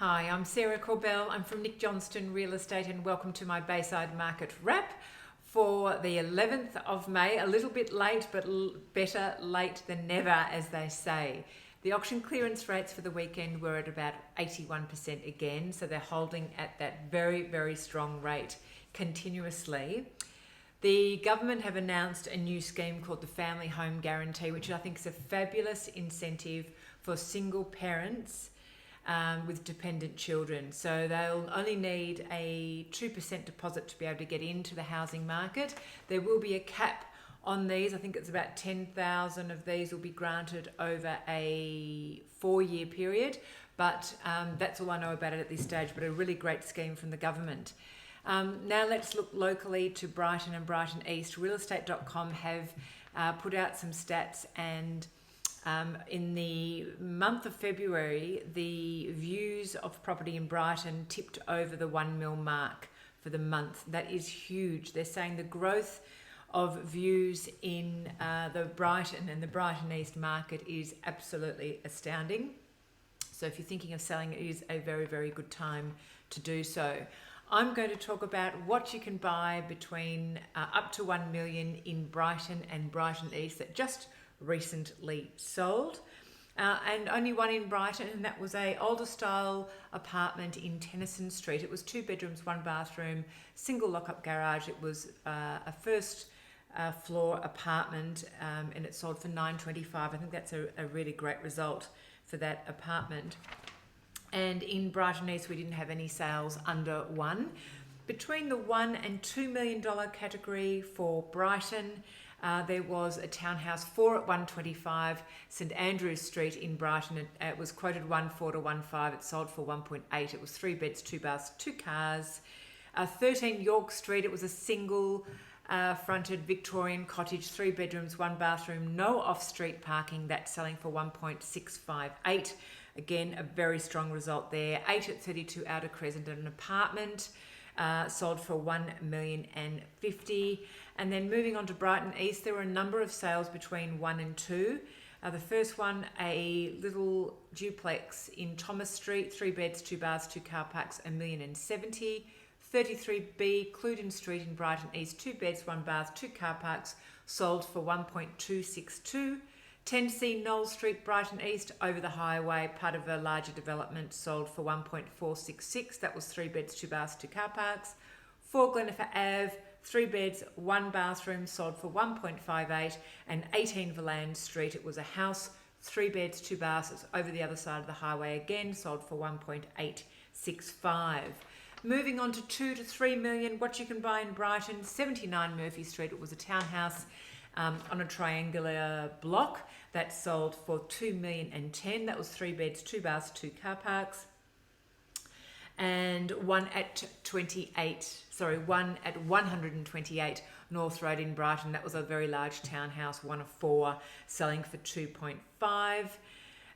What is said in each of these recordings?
Hi, I'm Sarah Corbell. I'm from Nick Johnston Real Estate and welcome to my Bayside Market Wrap for the 11th of May. A little bit late, but better late than never, as they say. The auction clearance rates for the weekend were at about 81% again, so they're holding at that very, very strong rate continuously. The government have announced a new scheme called the Family Home Guarantee, which I think is a fabulous incentive for single parents with dependent children. So they'll only need a 2% deposit to be able to get into the housing market. There will be a cap on these. I think it's about 10,000 of these will be granted over a 4-year period, but that's all I know about it at this stage, but a really great scheme from the government. Now let's look locally to Brighton and Brighton East. Realestate.com have put out some stats, and in the month of February, the views of property in Brighton tipped over the 1 mil mark for the month. That is huge. They're saying the growth of views in the Brighton and the Brighton East market is absolutely astounding. So if you're thinking of selling, it is a very, very good time to do so. I'm going to talk about what you can buy between up to 1 million in Brighton and Brighton East that just recently sold, and only one in Brighton, and that was a older style apartment in Tennyson Street. It was 2 bedrooms, 1 bathroom, single lock-up garage. It was a first floor apartment, and it sold for $925. I think that's a really great result for that apartment. And in Brighton East, we didn't have any sales under 1. Between the $1 and $2 million category for Brighton, there was a townhouse 4 at 125, St Andrews Street in Brighton. It was quoted 1.4 to 1.5. It sold for 1.8. It was 3 beds, 2 baths, 2 cars. 13 York Street. It was a single fronted Victorian cottage, 3 bedrooms, 1 bathroom, no off-street parking. That's selling for 1.658. Again, a very strong result there. 8 at 32 Outer Crescent, an apartment. Sold for $1,050,000. And then moving on to Brighton East, there were a number of sales between 1 and 2. The first one, a little duplex in Thomas Street, 3 beds, 2 baths, 2 car parks, $1,070,000. 33B Cludon Street in Brighton East, 2 beds, 1 bath, 2 car parks, sold for 1.262. 10C Knoll Street, Brighton East, over the highway, part of a larger development, sold for 1.466. That was 3 beds, 2 baths, 2 car parks. 4 Glenifer Ave, 3 beds, 1 bathroom, sold for 1.58. And 18 Valand Street, it was a house, 3 beds, 2 baths. It's over the other side of the highway again, sold for 1.865. Moving on to 2 to 3 million, what you can buy in Brighton, 79 Murphy Street. It was a townhouse on a triangular block that sold for $2,010,000. That was 3 beds, 2 baths, 2 car parks. And one at 128 North Road in Brighton. That was a very large townhouse, 1 of 4, selling for 2.5.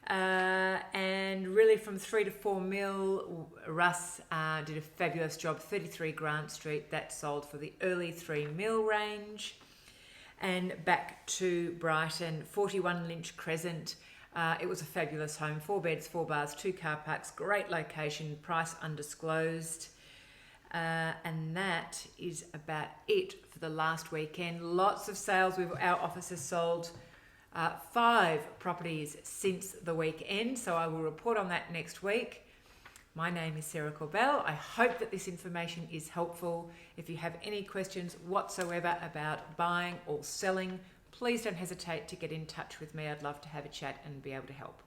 And really from 3 to 4 mil, Russ did a fabulous job. 33 Grant Street, that sold for the early 3 mil range. And back to Brighton, 41 Lynch Crescent. It was a fabulous home, 4 beds, 4 baths, 2 car parks, great location, price undisclosed. And that is about it for the last weekend. Lots of sales. Our office has sold 5 properties since the weekend, so I will report on that next week. My name is Sarah Corbell. I hope that this information is helpful. If you have any questions whatsoever about buying or selling, please don't hesitate to get in touch with me. I'd love to have a chat and be able to help.